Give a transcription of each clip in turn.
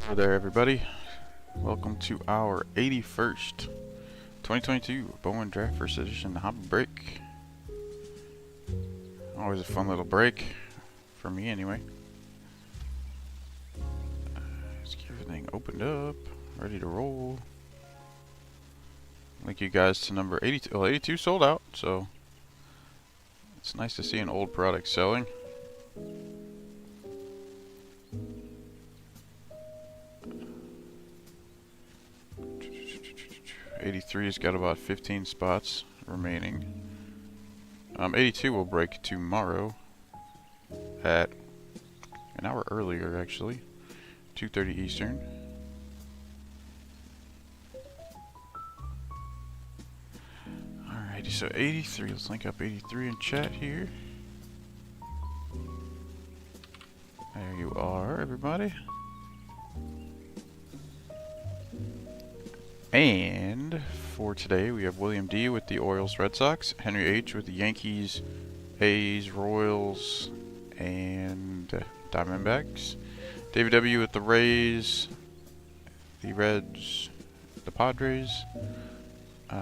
Hello there, everybody. Welcome to our 81st 2022 Bowman Draft First Edition Hobby Break. Always a fun little break, for me anyway. Let's get everything opened up, ready to roll. Link you guys to number 82. Well, 82 sold out, so it's nice to see an old product selling. 83's got about 15 spots remaining. 82 will break tomorrow at an hour earlier, actually, 2:30 Eastern. Alrighty, so 83. Let's link up 83 in chat here. There you are, everybody. And for today, we have William D with the Orioles, Red Sox, Henry H with the Yankees, A's, Royals, and Diamondbacks, David W with the Rays, the Reds, the Padres,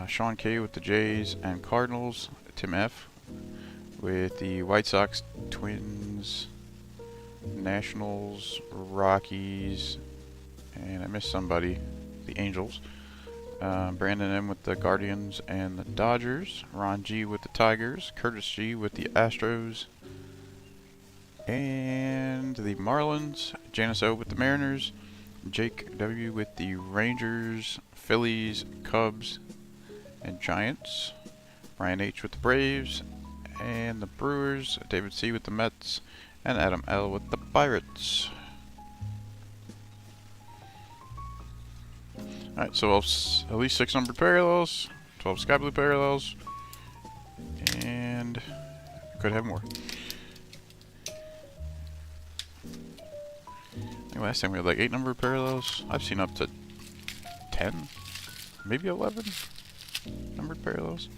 Sean K with the Jays and Cardinals, Tim F with the White Sox, Twins, Nationals, Rockies, and I missed somebody, the Angels. Brandon M with the Guardians and the Dodgers, Ron G with the Tigers, Curtis G with the Astros and the Marlins, Janice O with the Mariners, Jake W with the Rangers, Phillies, Cubs, and Giants, Brian H with the Braves and the Brewers, David C with the Mets, and Adam L with the Pirates. Alright, so at least 6 numbered parallels, 12 sky blue parallels, and could have more. Last time we had like 8 numbered parallels. I've seen up to 10, maybe 11 numbered parallels.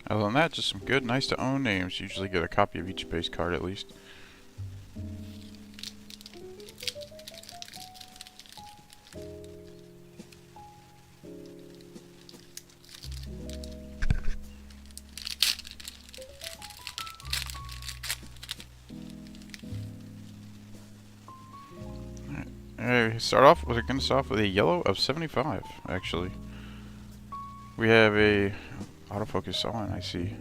Other than that, just some good, nice to own names. Usually get a copy of each base card at least. Alright, we're going to start off with a yellow of 75, actually. We have a autofocus on, I see.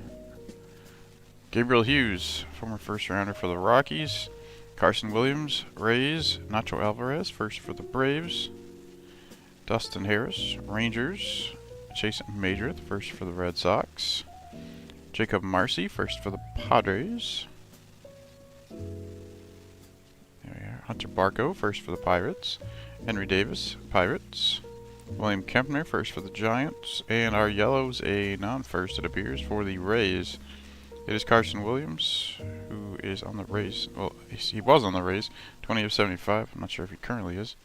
Gabriel Hughes, former first rounder for the Rockies. Carson Williams, Rays. Nacho Alvarez, first for the Braves. Dustin Harris, Rangers. Chase Madrith, first for the Red Sox. Jacob Marcy, first for the Padres. There we are. Hunter Barco, first for the Pirates. Henry Davis, Pirates. William Kempner, first for the Giants, and our yellow's a non-first, it appears, for the Rays. It is Carson Williams, who is on the Rays. Well, he was on the Rays, 20 of 75. I'm not sure if he currently is.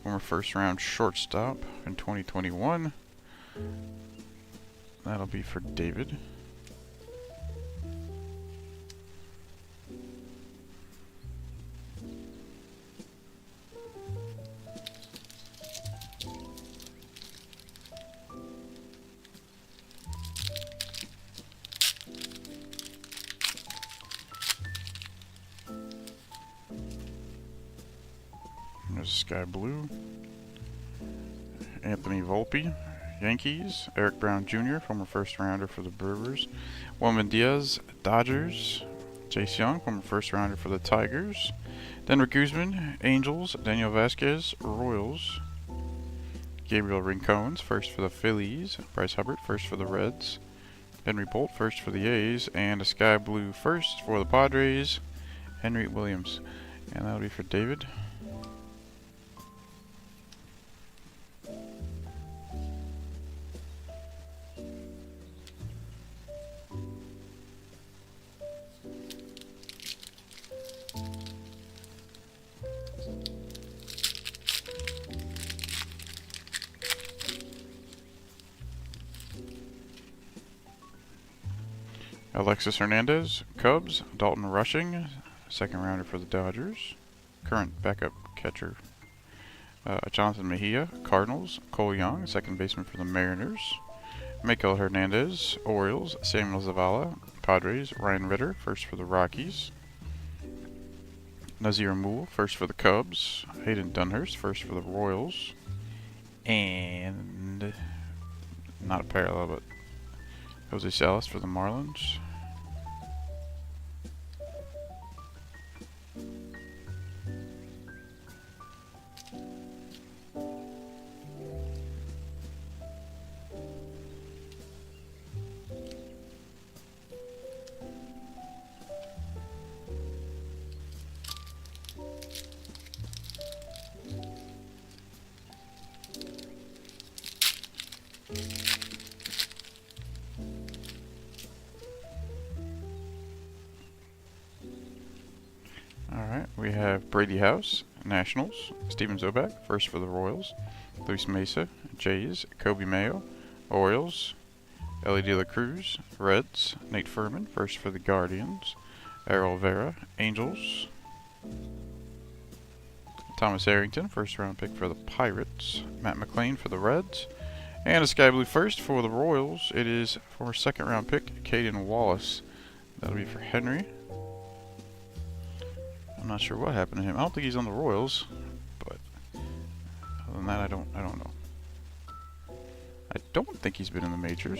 Former first-round shortstop in 2021. That'll be for David. There's Sky Blue. Anthony Volpe, Yankees. Eric Brown Jr., former first rounder for the Brewers. Wilman Diaz, Dodgers. Chase Young, former first rounder for the Tigers. Denver Guzman, Angels. Daniel Vasquez, Royals. Gabriel Rincones, first for the Phillies. Bryce Hubbard, first for the Reds. Henry Bolt, first for the A's. And a Sky Blue first for the Padres. Henry Williams. And that'll be for David. Alexis Hernandez, Cubs. Dalton Rushing, second rounder for the Dodgers. Current backup catcher. Jonathan Mejia, Cardinals. Cole Young, second baseman for the Mariners. Miguel Hernandez, Orioles. Samuel Zavala, Padres. Ryan Ritter, first for the Rockies. Nazir Mool, first for the Cubs. Hayden Dunhurst, first for the Royals. And not a parallel, but Jose Salas for the Marlins. Alright, we have Brady House, Nationals. Steven Zobak, first for the Royals. Luis Mesa, Jays. Kobe Mayo, Orioles. Ellie De La Cruz, Reds. Nate Furman, first for the Guardians. Errol Vera, Angels. Thomas Harrington, first round pick for the Pirates. Matt McLean for the Reds. And a Sky Blue first for the Royals. It is for second round pick, Caden Wallace. That'll be for Henry. I'm not sure what happened to him. I don't think he's on the Royals, but other than that, I don't know. I don't think he's been in the majors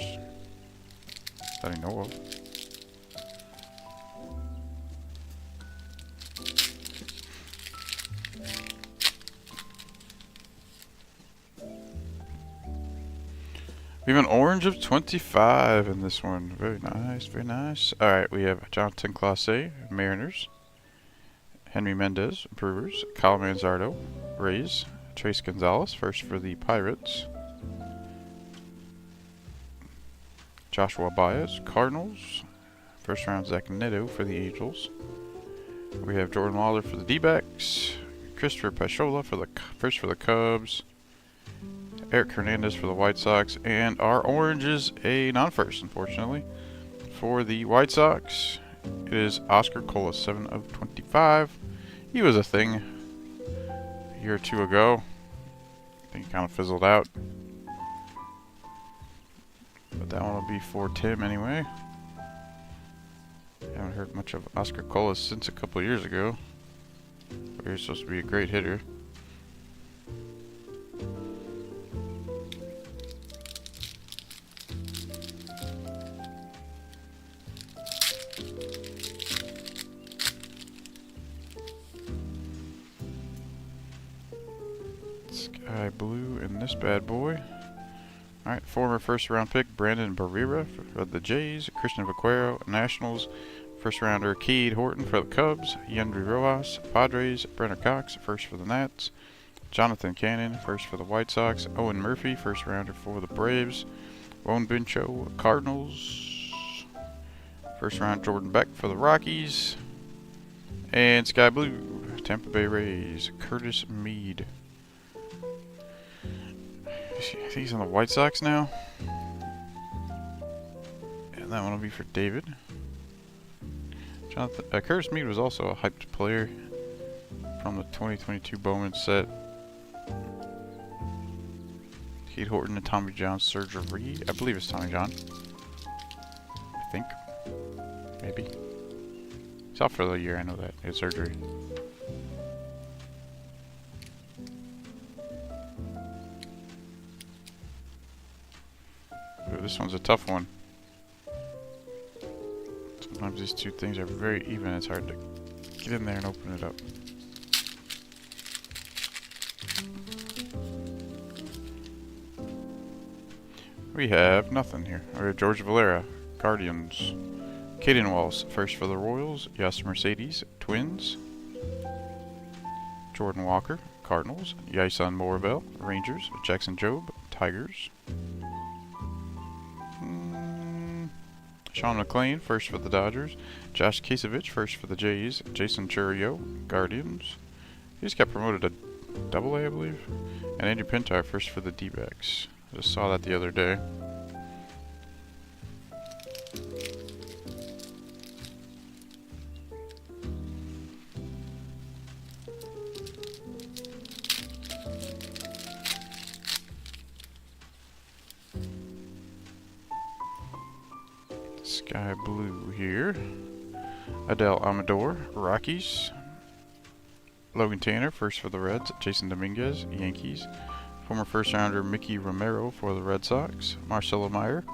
that I know of. We have an orange of 25 in this one. Very nice, very nice. Alright, we have Jonathan Clase, Mariners. Henry Mendez, Brewers. Kyle Manzardo, Rays. Trace Gonzalez, first for the Pirates. Joshua Baez, Cardinals. First round Zach Neto for the Angels. We have Jordan Lawler for the D-backs. Christopher Pachola for the first for the Cubs. Eric Hernandez for the White Sox. And our orange is a non-first, unfortunately. For the White Sox, it is Oscar Cola, 7 of 25. He was a thing a year or two ago. I think he kind of fizzled out. But that one will be for Tim anyway. Haven't heard much of Oscar Cola since a couple years ago, where he's supposed to be a great hitter. Sky blue in this bad boy. Alright, former first round pick Brandon Barrera for the Jays. Christian Vaquero, Nationals. First rounder Cade Horton for the Cubs. Yendry Rojas, Padres. Brenner Cox, first for the Nats. Jonathan Cannon, first for the White Sox. Owen Murphy, first rounder for the Braves. Juan Bincho, Cardinals. First round Jordan Beck for the Rockies. And Sky Blue, Tampa Bay Rays, Curtis Mead. I think he's on the White Sox now. And that one will be for David. Curtis Mead was also a hyped player from the 2022 Bowman set. Cade Horton and Tommy John surgery. I believe it's Tommy John. I think. Maybe. He's out for the year, I know that. He had surgery. Ooh, this one's a tough one. Sometimes these two things are very even. It's hard to get in there and open it up. We have nothing here. We have George Valera, Guardians. Caden Wallace, first for the Royals. Yas Mercedes, Twins. Jordan Walker, Cardinals. Yason Morabel, Rangers. Jackson Jobe, Tigers. Sean McLean, first for the Dodgers. Josh Kasevich, first for the Jays. Jason Churio, Guardians. He just got promoted to Double-A, I believe. And Andrew Pintar, first for the D-backs. I just saw that the other day. Sky Blue here. Adele Amador, Rockies. Logan Tanner, first for the Reds. Jason Dominguez, Yankees. Former first rounder Mickey Romero for the Red Sox. Marcelo Meyer,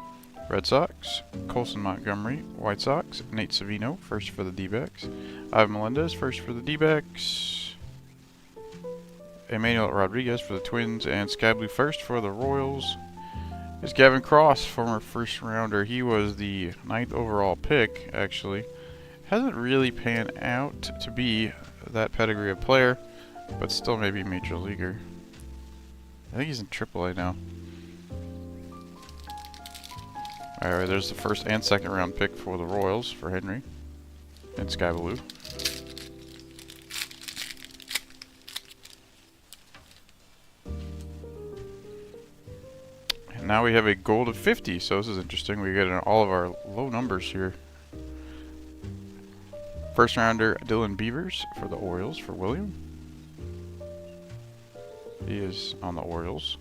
Red Sox. Colson Montgomery, White Sox. Nate Savino, first for the D-backs. Ivan Melendez, first for the D-backs. Emmanuel Rodriguez for the Twins. And Sky Blue first for the Royals. Is Gavin Cross, former first rounder. He was the 9th overall pick, actually. Hasn't really panned out to be that pedigree of player, but still maybe a major leaguer. I think he's in AAA now. Alright, there's the first and second round pick for the Royals for Henry and Sky Blue. And now we have a gold of 50, so this is interesting. We get all of our low numbers here. First rounder Dylan Beavers for the Orioles for William. He is on the Orioles.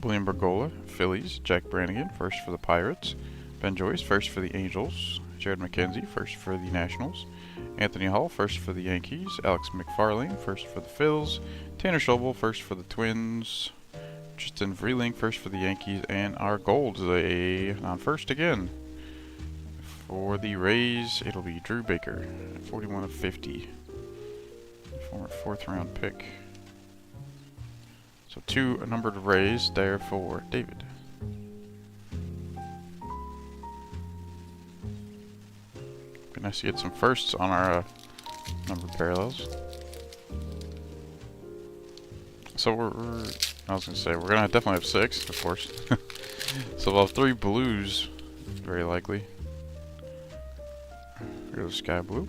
William Bergola, Phillies. Jack Brannigan, first for the Pirates. Ben Joyce, first for the Angels. Jared McKenzie, first for the Nationals. Anthony Hall, first for the Yankees. Alex McFarlane, first for the Phils. Tanner Schobel, first for the Twins. Tristan Vreeling, first for the Yankees. And our gold is a non-first again. For the Rays, it'll be Drew Baker, 41 of 50. Former 4th round pick. So 2 numbered Rays there for David. Be nice to get some firsts on our numbered parallels. So I was gonna say we're gonna definitely have 6, of course. So we'll have 3 blues, very likely. Here's Sky Blue.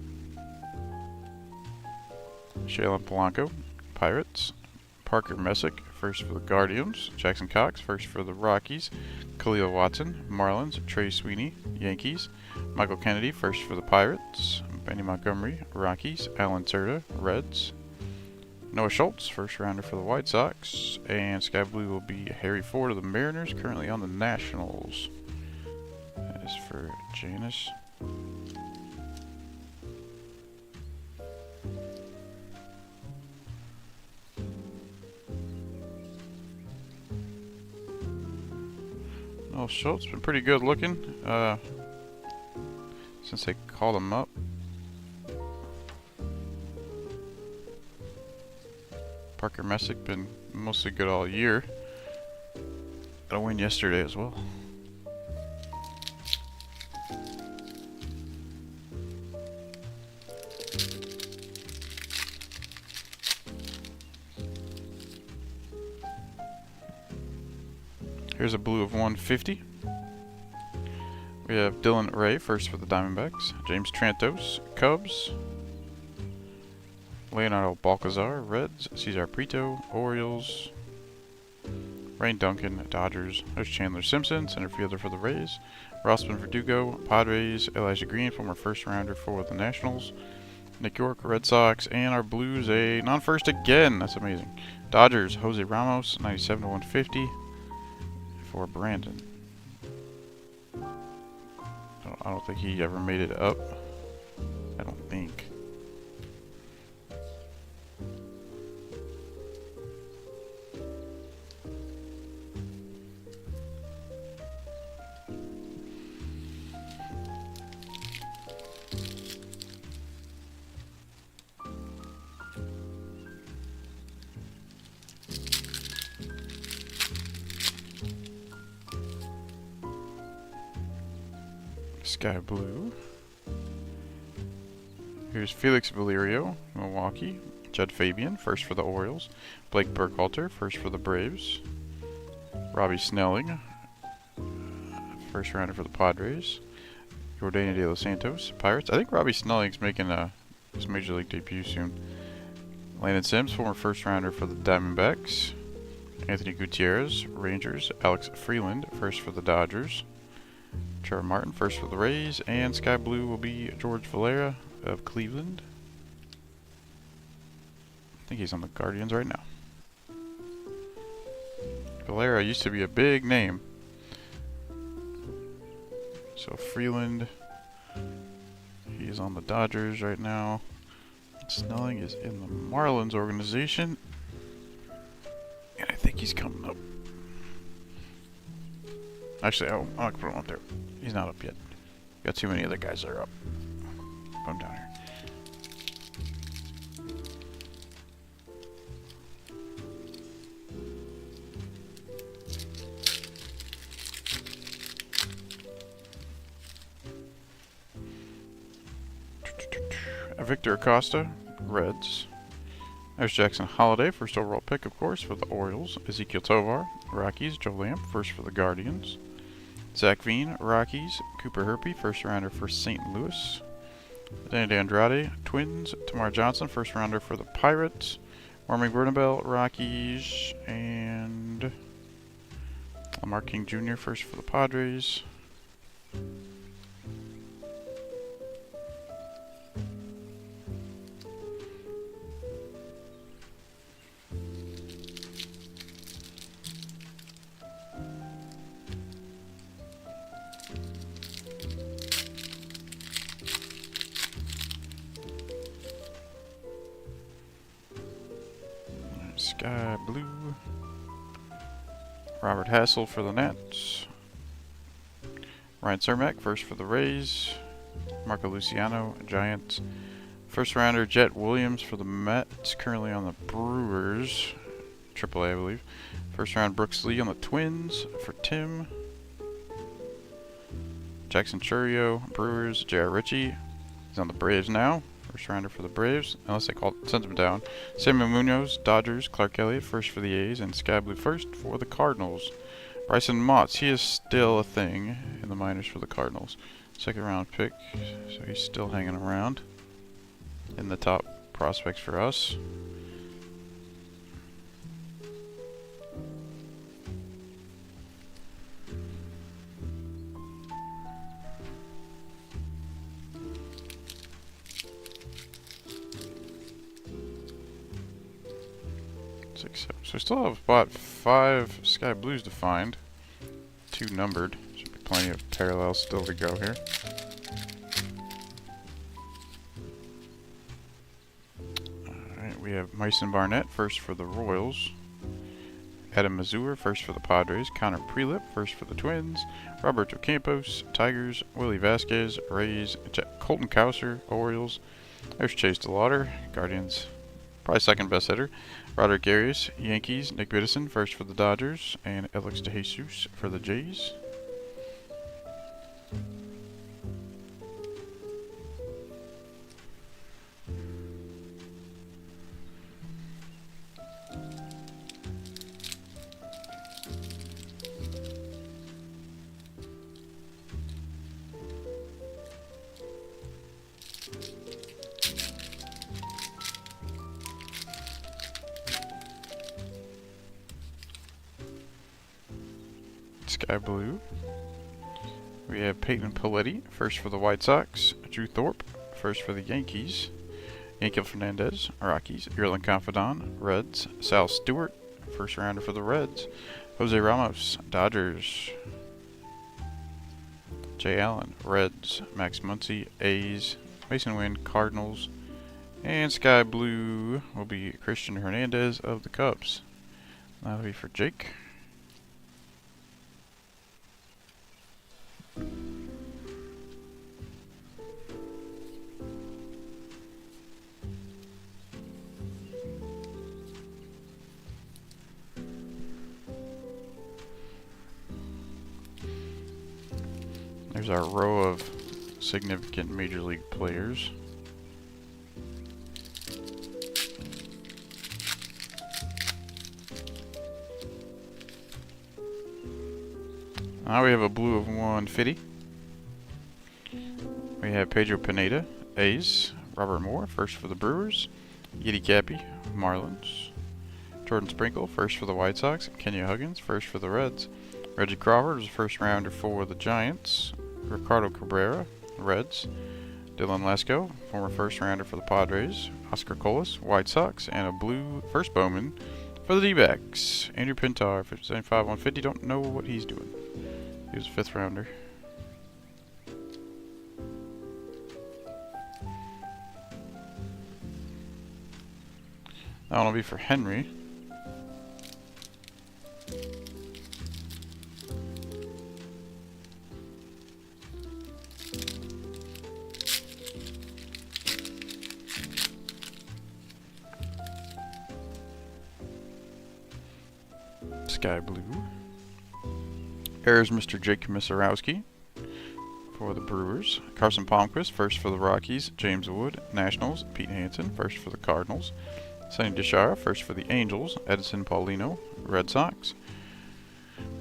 Shailen Polanco, Pirates. Parker Messick, first for the Guardians. Jackson Cox, first for the Rockies. Khalil Watson, Marlins. Trey Sweeney, Yankees. Michael Kennedy, first for the Pirates. Benny Montgomery, Rockies. Alan Cerda, Reds. Noah Schultz, first rounder for the White Sox. And Sky Blue will be Harry Ford of the Mariners, currently on the Nationals. That is for Janice. Noah Schultz been pretty good looking since they called him up. Parker Messick been mostly good all year. Got a win yesterday as well. Here's a blue of 150. We have Dylan Ray, first for the Diamondbacks. James Trantos, Cubs. Leonardo Balcazar, Reds. Cesar Prieto, Orioles. Rain Duncan, Dodgers. There's Chandler Simpson, center fielder for the Rays. Rossman Verdugo, Padres. Elijah Green, former first rounder for the Nationals. Nick York, Red Sox. And our Blues, a non-first again. That's amazing. Dodgers, Jose Ramos, 97 to 150. For Brandon. I don't think he ever made it up. I don't think. Sky Blue. Here's Felix Valerio, Milwaukee. Judd Fabian, first for the Orioles. Blake Burkhalter, first for the Braves. Robbie Snelling, first rounder for the Padres. Jordana De Los Santos, Pirates. I think Robbie Snelling's making his major league debut soon. Landon Sims, former first rounder for the Diamondbacks. Anthony Gutierrez, Rangers. Alex Freeland, first for the Dodgers. Trevor Martin, first for the Rays, and Sky Blue will be George Valera of Cleveland. I think he's on the Guardians right now. Valera used to be a big name. So Freeland, he's on the Dodgers right now. Snelling is in the Marlins organization. And I think he's coming up. Actually, I'm not gonna put him up there. He's not up yet. Got too many other guys that are up. Put him down here. Victor Acosta, Reds. There's Jackson Holiday, first overall pick, of course, for the Orioles. Ezekiel Tovar, Rockies. Joe Lamp, first for the Guardians. Zach Veen, Rockies. Cooper Herpy, first rounder for St. Louis. Danny Andrade, Twins. Tamar Johnson, first rounder for the Pirates. Warming Bernabel, Rockies. And Lamar King Jr., first for the Padres. Sky Blue. Robert Hassel for the Nats. Ryan Cermak, first for the Rays. Marco Luciano, Giants. First rounder, Jet Williams for the Mets, currently on the Brewers. AAA, I believe. First round, Brooks Lee on the Twins for Tim. Jackson Churio, Brewers. J.R. Ritchie, he's on the Braves now. First rounder for the Braves, unless they send him down. Samuel Munoz, Dodgers. Clark Elliott, first for the A's, and Sky Blue first for the Cardinals. Bryson Motts, he is still a thing in the minors for the Cardinals. Second round pick, so he's still hanging around in the top prospects for us. So we still have about 5 Sky Blues to find. 2 numbered. Should be plenty of parallels still to go here. Alright, we have Mason Barnett, first for the Royals. Adam Mazur, first for the Padres. Connor Prelip, first for the Twins. Roberto Campos, Tigers. Willie Vasquez, Rays. Colton Cowser, Orioles. There's Chase DeLauder, Guardians. Probably second best hitter. Roderick Arias, Yankees. Nick Biddison, first for the Dodgers. And Alex DeJesus for the Jays. Sky Blue. We have Peyton Paletti, first for the White Sox. Drew Thorpe, first for the Yankees. Yankel Fernandez, Rockies. Yerlin Confidant, Reds. Sal Stewart, first rounder for the Reds. Jose Ramos, Dodgers. Jay Allen, Reds. Max Muncy, A's. Mason Wynn, Cardinals. And Sky Blue will be Christian Hernandez of the Cubs. That'll be for Jake. There's our row of significant Major League players. Now we have a blue of 150. We have Pedro Pineda, A's. Robert Moore, first for the Brewers. Yiddy Cappy, Marlins. Jordan Sprinkle, first for the White Sox. Kenya Huggins, first for the Reds. Reggie Crawford was a first rounder for the Giants. Ricardo Cabrera, Reds. Dylan Lesko, former first rounder for the Padres. Oscar Colas, White Sox. And a blue first Bowman for the D-backs. Andrew Pintar, 75-150. Don't know what he's doing. He was a 5th rounder. That one will be for Henry. Sky Blue. Here's Mr. Jake Misarowski for the Brewers. Carson Palmquist, first for the Rockies. James Wood, Nationals. Pete Hansen, first for the Cardinals. Sonny DeShara, first for the Angels. Edison Paulino, Red Sox.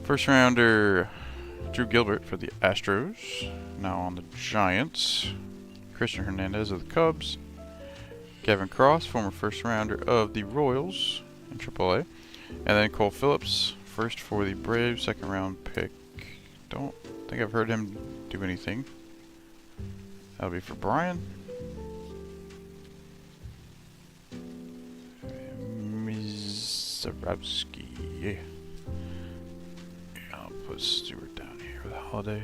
First rounder, Drew Gilbert for the Astros. Now on the Giants. Christian Hernandez of the Cubs. Gavin Cross, former first rounder of the Royals in AAA. And then Cole Phillips, first for the Braves, second round pick. Don't think I've heard him do anything. That'll be for Brian. Mizarowski. I'll put Stewart down here with Holiday.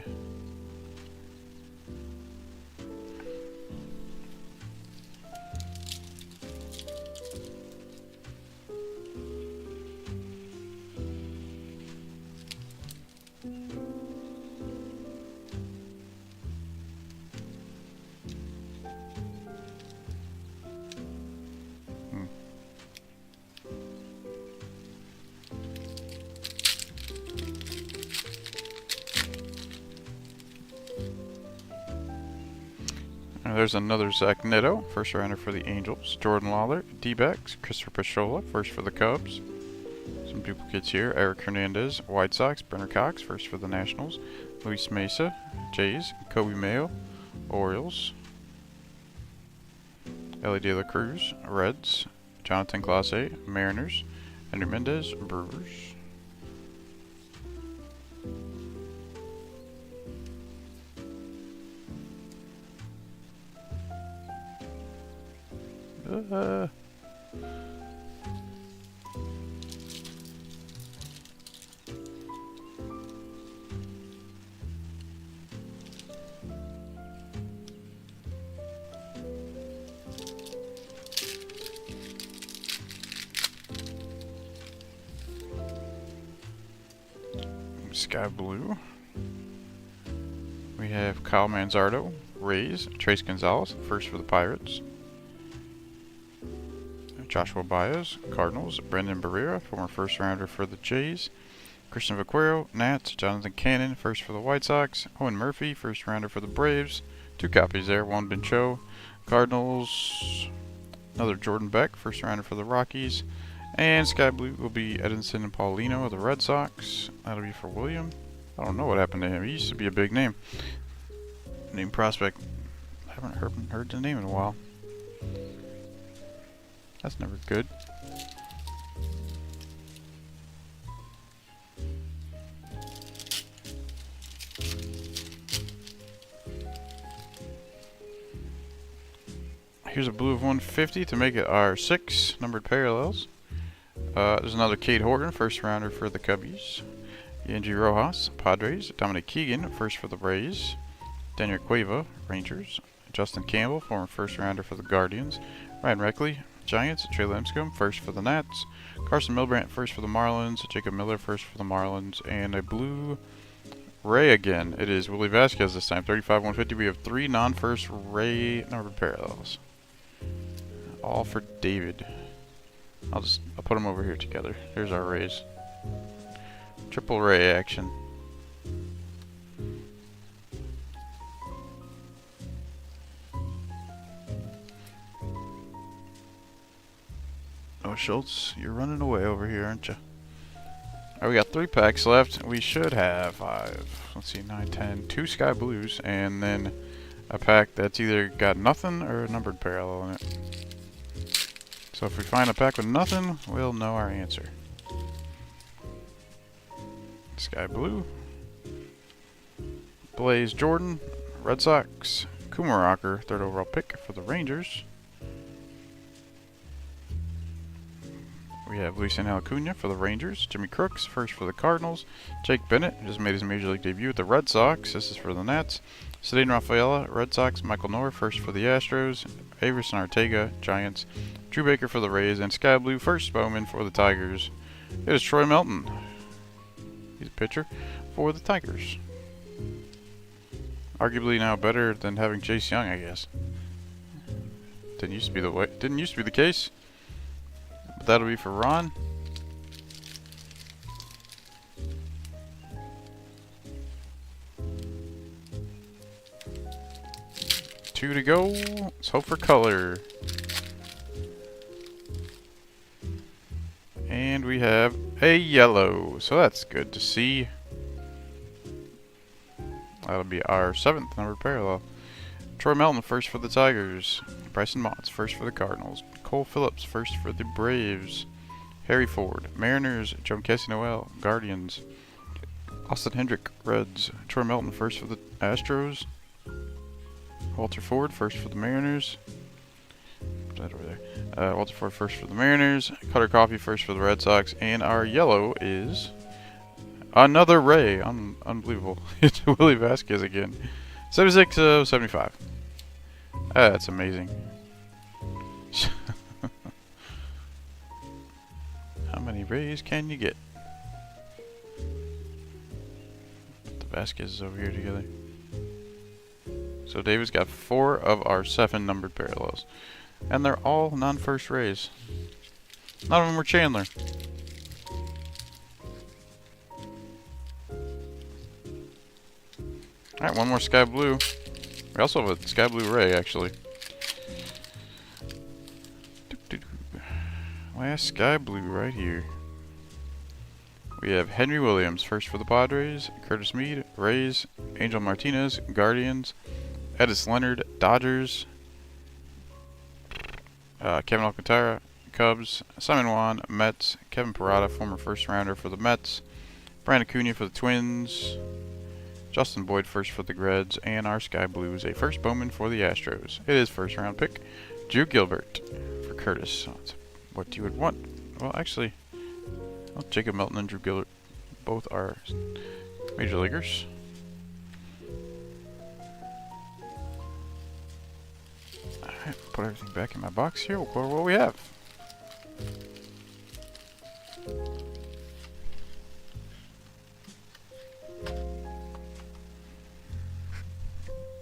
There's another Zach Neto, first rounder for the Angels. Jordan Lawler, D-backs. Christopher Pachola, first for the Cubs. Some duplicates here. Eric Hernandez, White Sox. Brenner Cox, first for the Nationals. Luis Mesa, Jays. Kobe Mayo, Orioles. Ellie De La Cruz, Reds. Jonathan Clase, Mariners. Henry Mendez, Brewers. Sky Blue. We have Kyle Manzardo, Rays. Trace Gonzalez, first for the Pirates. Joshua Baez, Cardinals. Brendan Barrera, former first rounder for the Jays. Christian Vaquero, Nats. Jonathan Cannon, first for the White Sox. Owen Murphy, first rounder for the Braves. Two copies there. Juan Bincho, Cardinals. Another Jordan Beck, first rounder for the Rockies. And Sky Blue will be Edinson and Paulino of the Red Sox. That'll be for William. I don't know what happened to him. He used to be a big name. Name prospect. I haven't heard the name in a while. That's never good. Here's a blue of 150 to make it our 6 numbered parallels. There's another Cade Horton, first rounder for the Cubbies. Angie Rojas, Padres. Dominic Keegan, first for the Rays. Daniel Cueva, Rangers. Justin Campbell, former first rounder for the Guardians. Ryan Reckley, Giants. Trey Lipscomb, first for the Nats. Carson Milbrandt, first for the Marlins. Jacob Miller, first for the Marlins. And a blue Ray again. It is Willie Vasquez this time. 35-150. We have 3 non-first Ray numbered parallels. All for David. I'll put them over here together. Here's our Rays. Triple Ray action. Oh, Schultz, you're running away over here, aren't you? Alright, we got 3 packs left. We should have 5, let's see, 9, 10, 2 Sky Blues, and then a pack that's either got nothing or a numbered parallel in it. So if we find a pack with nothing, we'll know our answer. Sky Blue. Blaze Jordan, Red Sox. Kumaraker, 3rd overall pick for the Rangers. We have Luis Angel Acuna for the Rangers. Jimmy Crooks, first for the Cardinals. Jake Bennett, just made his Major League debut with the Red Sox. This is for the Nats. Cedane Rafaela, Red Sox. Michael Noer, first for the Astros. Averson Ortega, Giants. Drew Baker for the Rays, and Sky Blue first Bowman for the Tigers. It is Troy Melton. He's a pitcher for the Tigers. Arguably now better than having Chase Young, I guess. Didn't used to be the case. But that'll be for Ron. Two to go. Let's hope for color. And we have a yellow, so that's good to see. That'll be our 7th numbered parallel. Troy Melton first for the Tigers. Bryson Motts first for the Cardinals. Cole Phillips first for the Braves. Harry Ford, Mariners. Joe Casey Noel, Guardians. Austin Hendrick, Reds. Troy Melton first for the Astros. Walter Ford first for the Mariners. Right over there. Walter Ford first for the Mariners. Cutter Coffee first for the Red Sox. And our yellow is another Ray. Unbelievable. It's Willie Vasquez again. 76 of 75. That's amazing. How many Rays can you get? Put the Vasquez over here together. So David's got 4 of our 7 numbered parallels. And they're all non-first Rays. None of them were Chandler. Alright, one more Sky Blue. We also have a Sky Blue Ray, actually. Last Sky Blue right here. We have Henry Williams, first for the Padres. Curtis Mead, Rays. Angel Martinez, Guardians. Edis Leonard, Dodgers. Kevin Alcantara, Cubs. Simon Juan, Mets. Kevin Parada, former first rounder for the Mets. Brandon Acuna for the Twins. Justin Boyd first for the Reds. And our Sky Blue is a first Bowman for the Astros. It is first round pick. Drew Gilbert for Curtis. So that's what you would want. Well, actually, Jacob Melton and Drew Gilbert both are major leaguers. Put everything back in my box here. We'll go over what we have.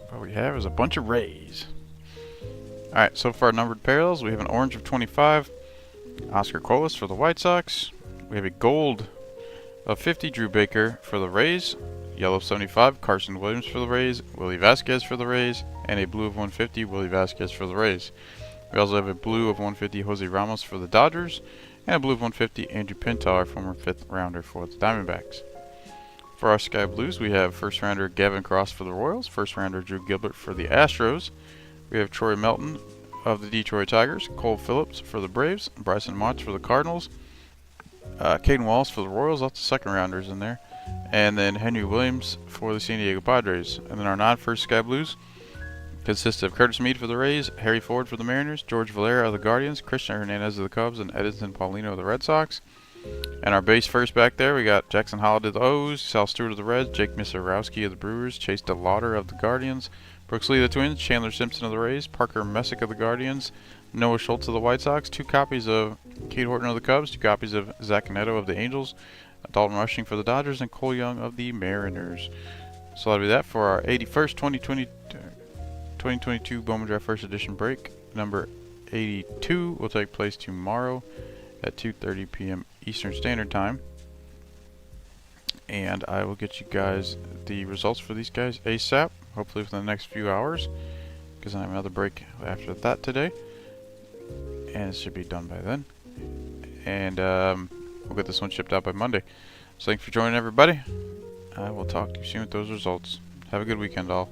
What we have is a bunch of Rays. Alright, so far numbered parallels, we have an orange of 25, Oscar Colas for the White Sox. We have a gold of 50, Drew Baker for the Rays. Yellow of 75, Carson Williams for the Rays. Willie Vasquez for the Rays. And a blue of 150, Willie Vasquez for the Rays. We also have a blue of 150, Jose Ramos for the Dodgers. And a blue of 150, Andrew Pintar, former 5th rounder for the Diamondbacks. For our Sky Blues, we have first rounder Gavin Cross for the Royals. First rounder Drew Gilbert for the Astros. We have Troy Melton of the Detroit Tigers. Cole Phillips for the Braves. Bryson Motts for the Cardinals. Caden Wallace for the Royals. Lots of second rounders in there. And then Henry Williams for the San Diego Padres. And then our non-first Sky Blues consists of Curtis Mead for the Rays, Harry Ford for the Mariners, George Valera of the Guardians, Christian Hernandez of the Cubs, and Edinson Paulino of the Red Sox. And our base first back there, we got Jackson Holliday of the O's, Sal Stewart of the Reds, Jake Misarowski of the Brewers, Chase DeLauder of the Guardians, Brooks Lee of the Twins, Chandler Simpson of the Rays, Parker Messick of the Guardians, Noah Schultz of the White Sox, 2 copies of Cade Horton of the Cubs, 2 copies of Zach Neto of the Angels, Dalton Rushing for the Dodgers, and Cole Young of the Mariners. So that'll be that for our 81st 2022 Bowman Draft First Edition break. Number 82 will take place tomorrow at 2:30 p.m. Eastern Standard Time. And I will get you guys the results for these guys ASAP, hopefully within the next few hours, because I have another break after that today. And it should be done by then. And we'll get this one shipped out by Monday. So thanks for joining, everybody. I will talk to you soon with those results. Have a good weekend, all.